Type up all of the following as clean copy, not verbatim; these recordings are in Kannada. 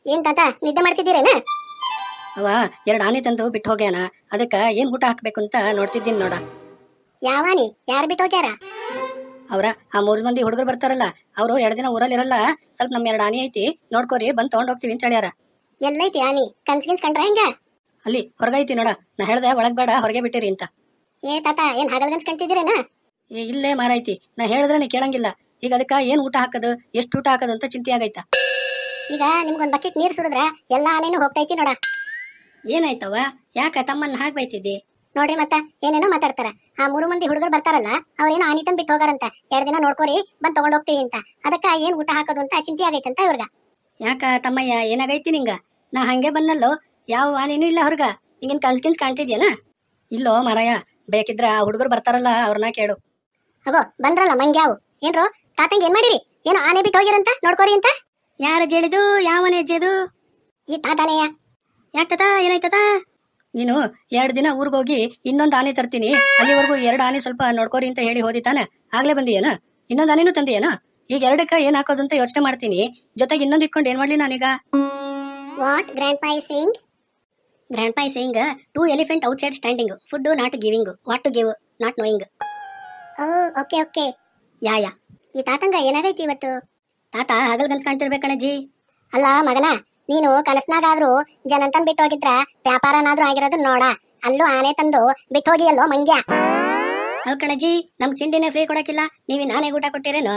ಏನ್ ತಾತ ನಿದ್ದೆ ಮಾಡ್ತಿದ್ದೀರೇನ? ಅವ 2 ಆನೆ ತಂದು ಬಿಟ್ಟು ಹೋಗ್ಯಾನ. ಅದಕ್ಕ ಏನ್ ಊಟ ಹಾಕ್ಬೇಕು ಅಂತ ನೋಡ್ತಿದ್ದೀನಿ ನೋಡ. ಯಾವಾನಿ ಯಾರು ಬಿಟ್ಟು ಹೋಗ್ಯಾರ? ಅವ್ರ ಆ 3 ಮಂದಿ ಹುಡುಗರು ಬರ್ತಾರಲ್ಲ, ಅವ್ರು 2 ದಿನ ಊರಲ್ಲಿ ಇರಲ್ಲ. ಸ್ವಲ್ಪ ನಮ್ 2 ಆನೆ ಐತಿ, ನೋಡ್ಕೋರಿ ಬಂದ್ ತಗೊಂಡ್ ಹೋಗ್ತೀವಿ ಅಂತ ಹೇಳ್ಯಾರ. ಎಲ್ಲೈತಿ ಆನಿ? ಕನ್ಸ್ಗಿನ್ಸ್ ಕಂಡ್ರ ಹೆಂಗ? ಅಲ್ಲಿ ಹೊರಗೈತಿ ನೋಡ. ನಾ ಹೇಳ್ದೆ ಒಳಗ್ ಬೇಡ, ಹೊರಗೆ ಬಿಟ್ಟಿರಿ ಅಂತ. ಏ ತಾತ ಏನ್ ಹಗಲ್ಗನ್ಸ್ ಕಂತಿದ್ದೀರೇನ? ಇಲ್ಲೇ ಮಾರೈತಿ. ನಾ ಹೇಳಿದ್ರೆ ನೀ ಕೇಳಂಗಿಲ್ಲ. ಈಗ ಅದಕ್ಕ ಏನ್ ಊಟ ಹಾಕೋದು, ಎಷ್ಟು ಊಟ ಹಾಕೋದು ಅಂತ ಚಿಂತೆ ಆಗೈತ. ಈಗ ನಿಮ್ಗೊಂದ್ ಬಕೆಟ್ ನೀರ್ ಸುರಿದ್ರ ಎಲ್ಲಾ ಆನೇನು ಹೋಗ್ತೈತಿ ನೋಡ. ಏನಾಯ್ತವ? ಯಾಕ ತಮ್ಮನ್ನ ಹಾಕ್ ಬೈತಿದ್ದಿ? ನೋಡ್ರಿ ಮತ್ತ ಏನೇನೋ ಮಾತಾಡ್ತಾರ. ಆ 3 ಮಂದಿ ಹುಡುಗರು ಬರ್ತಾರಲ್ಲ, ಅವ್ರೇನೋ ಆನಿ ತಂದ್ ಬಿಟ್ಟು ಹೋಗಾರಂತ. 2 ದಿನ ನೋಡ್ಕೋರಿ ಬಂದ್ ತಗೊಂಡ್ ಹೋಗ್ತೀವಿ ಅಂತ. ಅದಕ್ಕ ಏನ್ ಊಟ ಹಾಕೋದು ಅಂತ ಚಿಂತೆ ಆಗೈತಂತ ಇವ್ರಗ. ಯಾಕ ತಮ್ಮಯ್ಯ ಏನಾಗೈತಿ ನಿಂಗ? ನಾ ಹಂಗೆ ಬಂದಲ್ಲೋ, ಯಾವ ಆನೇನು ಇಲ್ಲ ಹೊರಗ. ನಿಂಗೇನ್ ಕನ್ಸ್ಕಿನ್ಸ್ ಕಾಣ್ತಿದ್ಯನ? ಇಲ್ಲೋ ಮಾರಾಯ, ಬೇಕಿದ್ರ ಆ ಹುಡುಗರು ಬರ್ತಾರಲ್ಲ ಅವ್ರನ್ನ ಕೇಳು. ಅಗೋ ಬಂದ್ರಲ್ಲ ಮಂಗ್ಯಾವು. ಏನ್ರೋ ತಾತಂಗ್ ಏನ್ ಮಾಡಿರಿ? ಏನೋ ಆನೆ ಬಿಟ್ಟು ಹೋಗಿರಂತ ನೋಡ್ಕೋರಿ ಅಂತ. ಯಾರ ಜೇಳಿದು? ಯಾವನೇ ಅಜ್ಜದು? ಈ ತಾತನೆಯ. ಯಾಕ ತಾತ, ಏನಾಯ್ತದ? ನೀನು 2 ದಿನ ಊರ್ಗೋಗಿ ಇನ್ನೊಂದು ಆನೆ ತರ್ತೀನಿ, ಅಲ್ಲಿವರೆಗೂ 2 ಆನೆ ಸ್ವಲ್ಪ ನೋಡ್ಕೋರಿ ಅಂತ ಹೇಳಿ ಹೋದಿ ತಾನೆ. ಆಗ್ಲೇ ಬಂದಿಯೇನ? ಇನ್ನೊಂದು ಆನೆನೂ ತಂದಿಯೇನ? ಈಗ 2ಕ್ಕ ಏನ್ ಹಾಕೋದು ಅಂತ ಯೋಚನೆ ಮಾಡ್ತೀನಿ. ಜೊತೆಗೆ ಇನ್ನೊಂದು ಇಟ್ಕೊಂಡು ಏನ್ ಮಾಡ್ಲಿ ನಾನೀಗ? ವಾಟ್ ಗ್ರ್ಯಾಂಡ್ ಪಾ is saying? Grandpa is saying 2 elephant outside standing, food not giving, what to give not knowing. Oh okay okay. Yeah ಈ ತಾತಂಗ ಏನಾಗೈತಿ ಇವತ್ತು? ತಾತ ಹಗಲ್ ಗನ್ಸ್ ಕಾಣ್ತಿರ್ಬೇಕಣಜ್ಜಿ. ಅಲ್ಲ ಮಗನ, ನೀನು ಕನಸ್ನಾಗಾದ್ರೂ ಜನಂತನ್ ಬಿಟ್ಟು ಹೋಗಿದ್ರ ವ್ಯಾಪಾರನಾದ್ರೂ ಆಗಿರೋದು ನೋಡ. ಅಲ್ಲೂ ಆನೆ ತಂದು ಬಿಟ್ಟು ಹೋಗಿಯಲ್ಲೋ ಮಂಗ್ಯ. ಅಲ್ ಕಣಜ್ಜಿ, ನಮ್ ತಿಂಡಿನೇ ಫ್ರೀ ಕೊಡಕಿಲ್ಲ, ನೀವಿ ನಾನೇ ಊಟ ಕೊಟ್ಟಿರೇನು?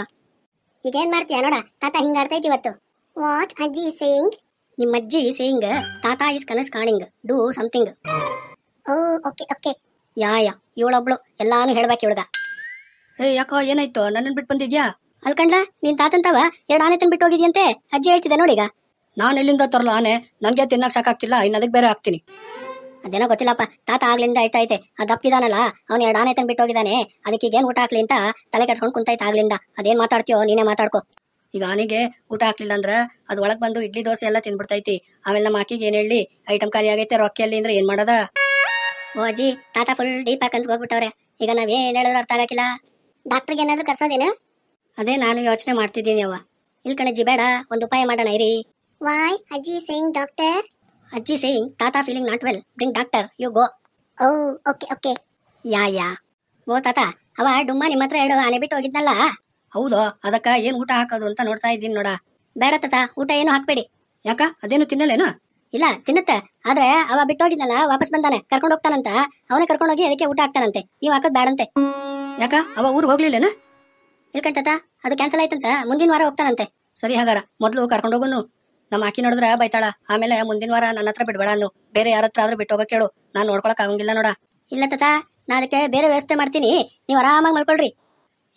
ಈಗೇನ್ ಮಾಡ್ತೀಯ ನೋಡ, ತಾತ ಹಿಂಗಾಡ್ತೈತಿ ಇವತ್ತು. ವಾಟ್ ಅಜ್ಜಿ ಇಸ್ ಸೇಯಿಂಗ್? ನಿಮ್ಮ ಅಜ್ಜಿ ಸೇಯಿಂಗ್ ತಾತ ಇಸ್ ಕನಸ್ ಕಾಣಿಂಗ್, do something. Oh okay okay. Yeah ಇವಳೊಬ್ಳು ಎಲ್ಲಾನು ಹೇಳ್ಬೇಕು ಇವಳ್ಗ. ಯಾಕೋ ಏನಾಯ್ತು? ನನ್ನನ್ ಬಿಟ್ಟು ಬಂದಿದ್ಯಾ? ಅಲ್ಕಂಡ್ಲ, ನೀನ್ ತಾತಂತವ 2 ಆನೆ ತಂದು ಬಿಟ್ಟು ಹೋಗಿದ್ಯಂತೆ. ಅಜ್ಜಿ ಹೇಳ್ತಿದ್ದೆ ನೋಡೀಗ. ನಾನು ಎಲ್ಲಿಂದ ತರಲ್ಲ ಆನೆ? ನನ್ಗೆ ತಿನ್ನಕ್ ಸಾಕಾಗ್ತಿಲ್ಲ, ಇನ್ನು ಅದಕ್ಕೆ ಬೇರೆ ಹಾಕ್ತೀನಿ. ಅದೇನೋ ಗೊತ್ತಿಲ್ಲಪ್ಪ, ತಾತ ಆಗ್ಲಿಂದ ಐತೈತೆ. ಆ ದಪ್ಪಿದಾನಲ್ಲ, ಅವ್ನು 2 ಆನೆ ತಂದು ಬಿಟ್ಟು ಹೋಗಿದ್ದಾನೆ. ಅದಕ್ಕೆ ಏನ್ ಊಟ ಹಾಕ್ಲಿ ಅಂತ ತಲೆ ಕೆಡ್ಸ್ಕೊಂಡು ಕುಂತೈತೆ ಆಗ್ಲಿಂದ. ಅದೇನ್ ಮಾತಾಡ್ತೀಯೋ ನೀನೇ ಮಾತಾಡ್ಕೋ. ಈಗ ಆನೆಗೆ ಊಟ ಹಾಕ್ಲಿಲ್ಲ ಅಂದ್ರ ಅದು ಒಳಗ್ ಬಂದು ಇಡ್ಲಿ ದೋಸೆ ಎಲ್ಲ ತಿನ್ಬಿಡ್ತೈತಿ. ಆಮೇಲೆ ನಮ್ಮ ಆಕಿಗೆ ಏನ್ ಹೇಳಿ, ಐಟಮ್ ಖಾಲಿ ಆಗೈತೆ ರೊಕ್ಕಿಯಲ್ಲಿ ಅಂದ್ರೆ ಏನ್ ಮಾಡದ? ಓ ಅಜ್ಜಿ, ತಾತ ಫುಲ್ ಡೀಪ್ ಆಗಿ ಕನ್ಸ್ಗೆ ಹೋಗ್ಬಿಟ್ಟವ್ರೆ. ಈಗ ನಾವ್ ಏನ್ ಹೇಳಿದ್ರೆ ಅರ್ಥ ಆಗಕ್ಕಿಲ್ಲ. ಡಾಕ್ಟರ್ಗೆ ಏನಾದ್ರು ಕರ್ಸೋದೇನು? ಅದೇ ನಾನು ಯೋಚನೆ ಮಾಡ್ತಿದ್ದೀನಿ ಅವ್ವ. ಇಲ್ ಕಣಜ್ಜಿ, ಬೇಡ, ಒಂದು ಉಪಾಯ ಮಾಡೋಣ ಇರಿ. ವೈ ಅಜ್ಜಿ ಸೇಯಿಂಗ್ ಡಾಕ್ಟರ್? ಅಜ್ಜಿ ಸೇಯಿಂಗ್ ತಾತ feeling not well, bring doctor, you go. Oh okay okay. Yeah oh ತಾತ, ಅವ ಡುಮ್ಮ ನಿಮ್ಮ ಹತ್ರ 2 ಆನೆ ಬಿಟ್ಟು ಹೋಗಿದ್ನಲ್ಲ. ಹೌದು, ಅದಕ್ಕ ಏನ್ ಊಟ ಹಾಕೋದು ಅಂತ ನೋಡ್ತಾ ಇದ್ದೀನಿ ನೋಡ. ಬೇಡ ತಾತ, ಊಟ ಏನು ಹಾಕ್ಬೇಡಿ. ಯಾಕ? ಅದೇನು ತಿನ್ನಲೇನು? ಇಲ್ಲ ತಿನ್ನುತ್ತೆ, ಆದ್ರೆ ಅವ ಬಿಟ್ಟೋಗಿದ್ನಲ್ಲ ವಾಪಸ್ ಬಂದಾನೆ, ಕರ್ಕೊಂಡು ಹೋಗ್ತಾನಂತ. ಅವನೇ ಕರ್ಕೊಂಡೋಗಿ ಅದಕ್ಕೆ ಊಟ ಹಾಕ್ತಾನಂತೆ. ನೀವು ಹಾಕೋದ್ ಬೇಡಂತೆ. ಯಾಕ? ಅವ ಊರಿಗೆ ಹೋಗ್ಲಿಲ್ಲೇನ? ಇಲ್ಕಂತ ಅದು ಕ್ಯಾನ್ಸಲ್ ಆಯ್ತಂತ, ಮುಂದಿನ ವಾರ ಹೋಗ್ತಾನಂತೆ. ಸರಿ ಹಾಗಾರ ಮೊದ್ಲು ಕರ್ಕೊಂಡು ಹೋಗುನು. ನಮ್ಮ ಆಕಿ ನೋಡಿದ್ರ ಬೈತಾಳ. ಆಮೇಲೆ ಮುಂದಿನ ವಾರ ನನ್ನ ಹತ್ರ ಬಿಡ್ಬೇಡ ಅನ್ನು, ಬೇರೆ ಯಾರ ಹತ್ರ ಆದ್ರೂ ಬಿಟ್ಟು ಹೋಗಕ್ ಕೇಳು. ನಾನ್ ನೋಡ್ಕೊಳಕ್ ಆಗಂಗಿಲ್ಲ ನೋಡ. ಇಲ್ಲ ತಾತ, ನಾ ಅದಕ್ಕೆ ಬೇರೆ ವ್ಯವಸ್ಥೆ ಮಾಡ್ತೀನಿ, ನೀವು ಆರಾಮಾಗಿ ಮಲ್ಕೊಳ್ರಿ.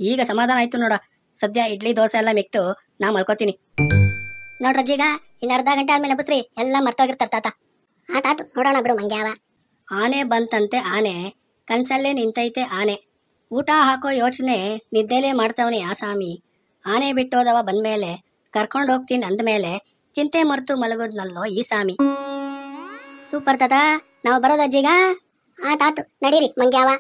ಈಗ ಸಮಾಧಾನ ಆಯ್ತು ನೋಡ. ಸದ್ಯ ಇಡ್ಲಿ ದೋಸೆ ಎಲ್ಲ ಮಿಕ್ತು, ನಾ ಮಲ್ಕೋತೀನಿ ನೋಡ್ರಜ್ಜಿ. ಈಗ ಇನ್ನು ಅರ್ಧ ಗಂಟೆ ಆದ್ಮೇಲೆ ಬಸ್ರಿ ಎಲ್ಲ ಮರ್ತೋಗಿರ್ತಾರ ತಾತ. ಆತಾತು, ನೋಡೋಣ ಬಿಡು ಮಂಗ್ಯಾವ. ಆನೆ ಬಂತಂತೆ ಆನೆ, ಕನ್ಸಲ್ಲೇ ನಿಂತೈತೆ ಆನೆ. ಊಟ ಹಾಕೋ ಯೋಚನೆ ನಿದ್ದೆಲೇ ಮಾಡ್ತಾವನೆ ಆ ಸ್ವಾಮಿ. ಆನೆ ಬಿಟ್ಟೋದವ ಬಂದ್ಮೇಲೆ ಕರ್ಕೊಂಡು ಹೋಗ್ತೀನಿ ಅಂದ್ಮೇಲೆ ಚಿಂತೆ ಮರ್ತು ಮಲಗೋದ್ನಲ್ಲೋ ಈ ಸ್ವಾಮಿ. ಸೂಪರ್ ತಾತ, ನಾವು ಬರೋದಜ್ಜಿಗ. ಆತಾತು, ನಡೀರಿ ಮಂಗ್ಯಾವ.